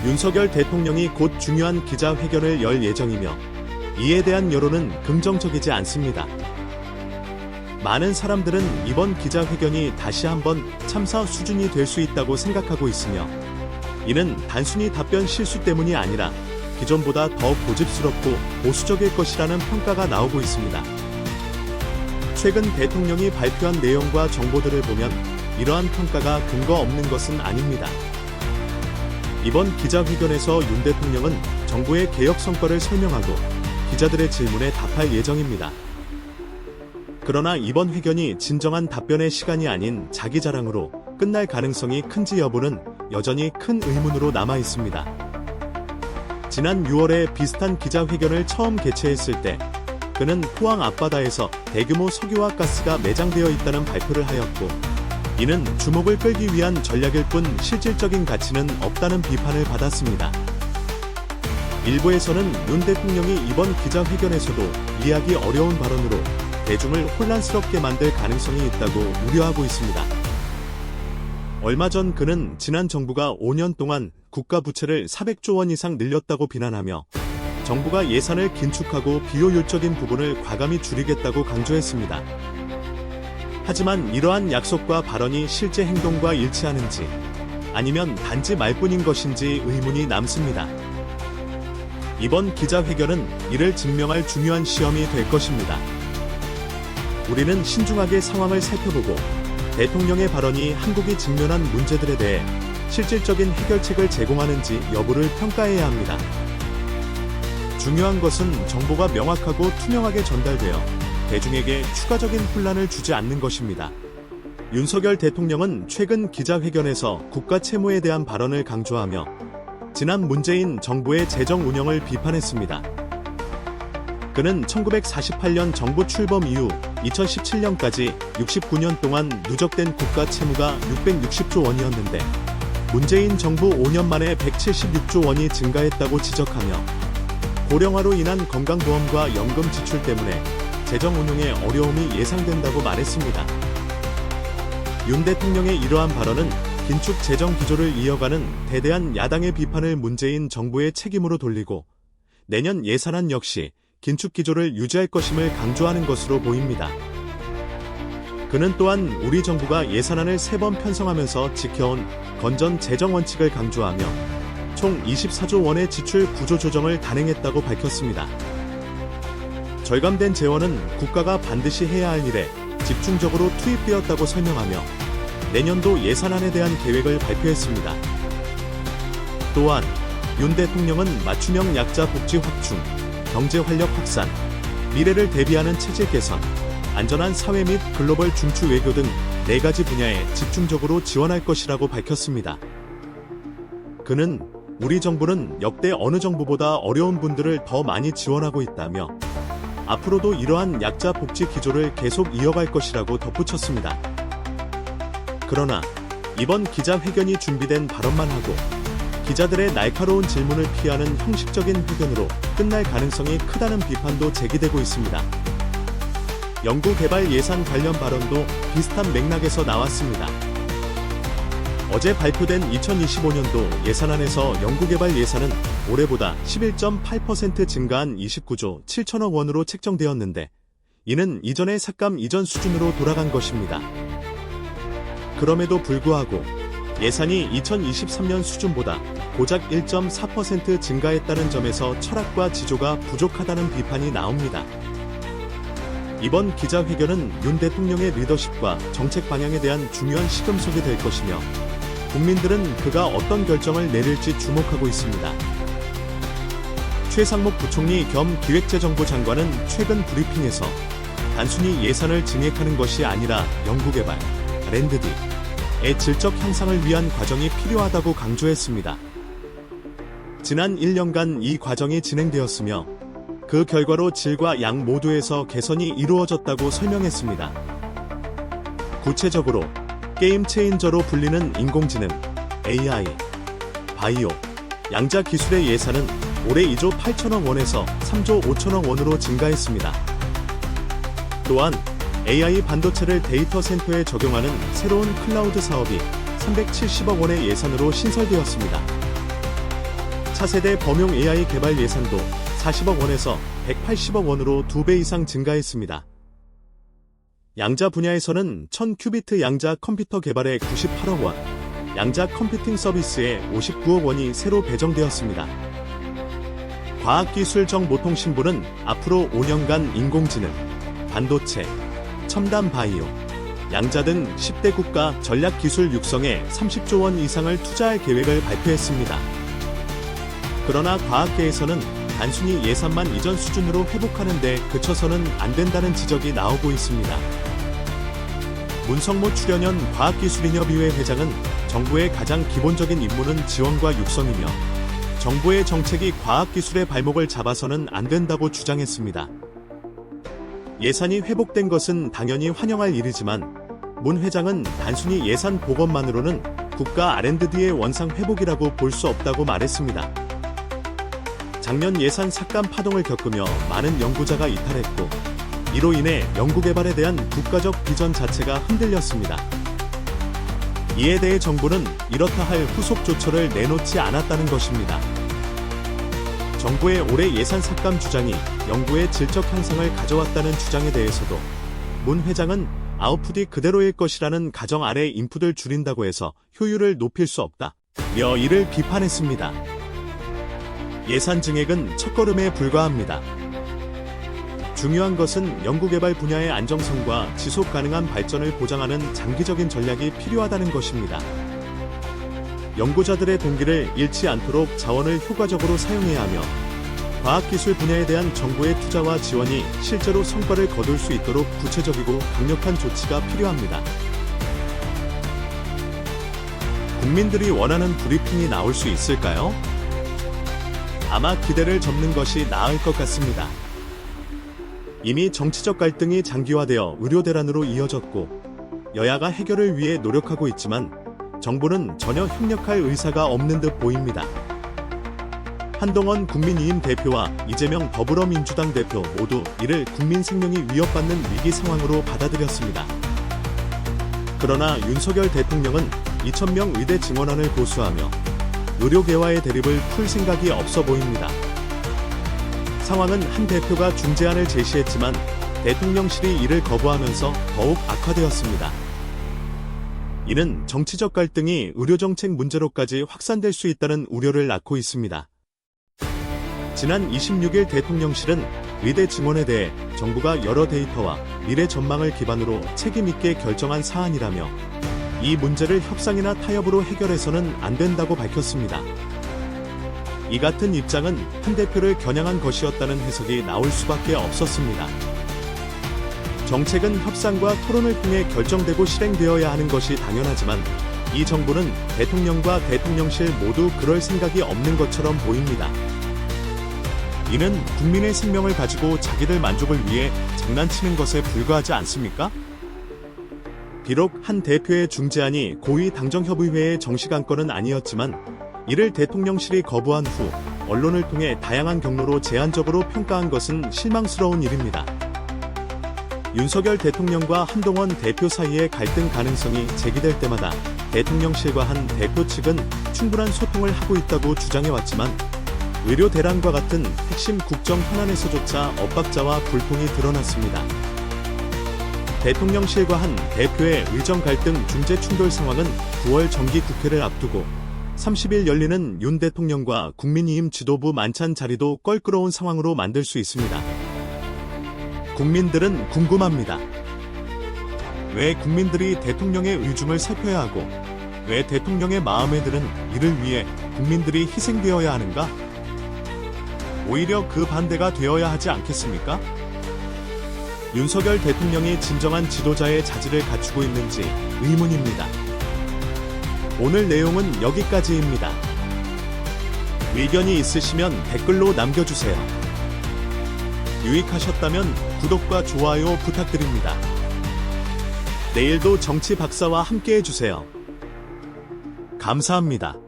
윤석열 대통령이 곧 중요한 기자회견을 열 예정이며 이에 대한 여론은 긍정적이지 않습니다. 많은 사람들은 이번 기자회견이 다시 한번 참사 수준이 될 수 있다고 생각하고 있으며 이는 단순히 답변 실수 때문이 아니라 기존보다 더 고집스럽고 보수적일 것이라는 평가가 나오고 있습니다. 최근 대통령이 발표한 내용과 정보들을 보면 이러한 평가가 근거 없는 것은 아닙니다. 이번 기자회견에서 윤 대통령은 정부의 개혁 성과를 설명하고 기자들의 질문에 답할 예정입니다. 그러나 이번 회견이 진정한 답변의 시간이 아닌 자기 자랑으로 끝날 가능성이 큰지 여부는 여전히 큰 의문으로 남아 있습니다. 지난 6월에 비슷한 기자회견을 처음 개최했을 때 그는 포항 앞바다에서 대규모 석유와 가스가 매장되어 있다는 발표를 하였고 이는 주목을 끌기 위한 전략일 뿐 실질적인 가치는 없다는 비판을 받았습니다. 일부에서는 윤 대통령이 이번 기자회견에서도 이해하기 어려운 발언으로 대중을 혼란스럽게 만들 가능성이 있다고 우려하고 있습니다. 얼마 전 그는 지난 정부가 5년 동안 국가 부채를 400조 원 이상 늘렸다고 비난하며 정부가 예산을 긴축하고 비효율적인 부분을 과감히 줄이겠다고 강조했습니다. 하지만 이러한 약속과 발언이 실제 행동과 일치하는지 아니면 단지 말뿐인 것인지 의문이 남습니다. 이번 기자회견은 이를 증명할 중요한 시험이 될 것입니다. 우리는 신중하게 상황을 살펴보고 대통령의 발언이 한국이 직면한 문제들에 대해 실질적인 해결책을 제공하는지 여부를 평가해야 합니다. 중요한 것은 정보가 명확하고 투명하게 전달되어 대중에게 추가적인 혼란을 주지 않는 것입니다. 윤석열 대통령은 최근 기자회견에서 국가 채무에 대한 발언을 강조하며 지난 문재인 정부의 재정 운영을 비판했습니다. 그는 1948년 정부 출범 이후 2017년까지 69년 동안 누적된 국가 채무가 660조 원이었는데 문재인 정부 5년 만에 176조 원이 증가했다고 지적하며 고령화로 인한 건강보험과 연금 지출 때문에 재정 운용에 어려움이 예상된다고 말했습니다. 윤 대통령의 이러한 발언은 긴축 재정 기조를 이어가는 대대한 야당의 비판을 문재인 정부의 책임으로 돌리고 내년 예산안 역시 긴축 기조를 유지할 것임을 강조하는 것으로 보입니다. 그는 또한 우리 정부가 예산안을 3번 편성하면서 지켜온 건전 재정 원칙을 강조하며 총 24조 원의 지출 구조 조정을 단행했다고 밝혔습니다. 절감된 재원은 국가가 반드시 해야 할 일에 집중적으로 투입되었다고 설명하며 내년도 예산안에 대한 계획을 발표했습니다. 또한 윤 대통령은 맞춤형 약자 복지 확충, 경제 활력 확산, 미래를 대비하는 체질 개선, 안전한 사회 및 글로벌 중추 외교 등 4가지 분야에 집중적으로 지원할 것이라고 밝혔습니다. 그는 우리 정부는 역대 어느 정부보다 어려운 분들을 더 많이 지원하고 있다며 앞으로도 이러한 약자 복지 기조를 계속 이어갈 것이라고 덧붙였습니다. 그러나 이번 기자회견이 준비된 발언만 하고 기자들의 날카로운 질문을 피하는 형식적인 회견으로 끝날 가능성이 크다는 비판도 제기되고 있습니다. 연구개발 예산 관련 발언도 비슷한 맥락에서 나왔습니다. 어제 발표된 2025년도 예산안에서 연구개발 예산은 올해보다 11.8% 증가한 29조 7천억 원으로 책정되었는데 이는 이전의 삭감 이전 수준으로 돌아간 것입니다. 그럼에도 불구하고 예산이 2023년 수준보다 고작 1.4% 증가했다는 점에서 철학과 지조가 부족하다는 비판이 나옵니다. 이번 기자회견은 윤 대통령의 리더십과 정책 방향에 대한 중요한 시금석이 될 것이며 국민들은 그가 어떤 결정을 내릴지 주목하고 있습니다. 최상목 부총리 겸 기획재정부 장관은 최근 브리핑에서 단순히 예산을 증액하는 것이 아니라 연구개발, R&D의 질적 향상을 위한 과정이 필요하다고 강조했습니다. 지난 1년간 이 과정이 진행되었으며 그 결과로 질과 양 모두에서 개선이 이루어졌다고 설명했습니다. 구체적으로 게임 체인저로 불리는 인공지능, AI, 바이오, 양자 기술의 예산은 올해 2조 8천억 원에서 3조 5천억 원으로 증가했습니다. 또한 AI 반도체를 데이터 센터에 적용하는 새로운 클라우드 사업이 370억 원의 예산으로 신설되었습니다. 차세대 범용 AI 개발 예산도 40억 원에서 180억 원으로 2배 이상 증가했습니다. 양자 분야에서는 1000큐비트 양자 컴퓨터 개발에 98억 원, 양자 컴퓨팅 서비스에 59억 원이 새로 배정되었습니다. 과학기술정보통신부는 앞으로 5년간 인공지능, 반도체, 첨단 바이오, 양자 등 10대 국가 전략기술 육성에 30조 원 이상을 투자할 계획을 발표했습니다. 그러나 과학계에서는 단순히 예산만 이전 수준으로 회복하는 데 그쳐서는 안 된다는 지적이 나오고 있습니다. 문성모 출연연 과학기술인협의회 회장은 정부의 가장 기본적인 임무는 지원과 육성이며 정부의 정책이 과학기술의 발목을 잡아서는 안 된다고 주장했습니다. 예산이 회복된 것은 당연히 환영할 일이지만 문 회장은 단순히 예산 복원만으로는 국가 R&D의 원상 회복이라고 볼 수 없다고 말했습니다. 작년 예산 삭감 파동을 겪으며 많은 연구자가 이탈했고 이로 인해 연구개발에 대한 국가적 비전 자체가 흔들렸습니다. 이에 대해 정부는 이렇다 할 후속 조처를 내놓지 않았다는 것입니다. 정부의 올해 예산 삭감 주장이 연구의 질적 향상을 가져왔다는 주장에 대해서도 문 회장은 아웃풋이 그대로일 것이라는 가정 아래 인풋을 줄인다고 해서 효율을 높일 수 없다며 이를 비판했습니다. 예산 증액은 첫걸음에 불과합니다. 중요한 것은 연구개발 분야의 안정성과 지속 가능한 발전을 보장하는 장기적인 전략이 필요하다는 것입니다. 연구자들의 동기를 잃지 않도록 자원을 효과적으로 사용해야 하며 과학기술 분야에 대한 정부의 투자와 지원이 실제로 성과를 거둘 수 있도록 구체적이고 강력한 조치가 필요합니다. 국민들이 원하는 브리핑이 나올 수 있을까요? 아마 기대를 접는 것이 나을 것 같습니다. 이미 정치적 갈등이 장기화되어 의료 대란으로 이어졌고 여야가 해결을 위해 노력하고 있지만 정부는 전혀 협력할 의사가 없는 듯 보입니다. 한동훈 국민의힘 대표와 이재명 더불어민주당 대표 모두 이를 국민 생명이 위협받는 위기 상황으로 받아들였습니다. 그러나 윤석열 대통령은 2,000명 의대 증원안을 고수하며 의료계와의 대립을 풀 생각이 없어 보입니다. 상황은 한 대표가 중재안을 제시했지만 대통령실이 이를 거부하면서 더욱 악화되었습니다. 이는 정치적 갈등이 의료정책 문제로까지 확산될 수 있다는 우려를 낳고 있습니다. 지난 26일 대통령실은 의대 증원에 대해 정부가 여러 데이터와 미래 전망을 기반으로 책임있게 결정한 사안이라며 이 문제를 협상이나 타협으로 해결해서는 안 된다고 밝혔습니다. 이 같은 입장은 한 대표를 겨냥한 것이었다는 해석이 나올 수밖에 없었습니다. 정책은 협상과 토론을 통해 결정되고 실행되어야 하는 것이 당연하지만 이 정부는 대통령과 대통령실 모두 그럴 생각이 없는 것처럼 보입니다. 이는 국민의 생명을 가지고 자기들 만족을 위해 장난치는 것에 불과하지 않습니까? 비록 한 대표의 중재안이 고위 당정협의회의 정식 안건은 아니었지만 이를 대통령실이 거부한 후 언론을 통해 다양한 경로로 제한적으로 평가한 것은 실망스러운 일입니다. 윤석열 대통령과 한동훈 대표 사이의 갈등 가능성이 제기될 때마다 대통령실과 한 대표 측은 충분한 소통을 하고 있다고 주장해왔지만 의료 대란과 같은 핵심 국정 현안에서조차 엇박자와 불통이 드러났습니다. 대통령실과 한 대표의 의정 갈등 중재 충돌 상황은 9월 정기 국회를 앞두고 30일 열리는 윤 대통령과 국민의힘 지도부 만찬 자리도 껄끄러운 상황으로 만들 수 있습니다. 국민들은 궁금합니다. 왜 국민들이 대통령의 의중을 살펴야 하고 왜 대통령의 마음에 드는 이를 위해 국민들이 희생되어야 하는가? 오히려 그 반대가 되어야 하지 않겠습니까? 윤석열 대통령이 진정한 지도자의 자질을 갖추고 있는지 의문입니다. 오늘 내용은 여기까지입니다. 의견이 있으시면 댓글로 남겨주세요. 유익하셨다면 구독과 좋아요 부탁드립니다. 내일도 정치 박사와 함께 해주세요. 감사합니다.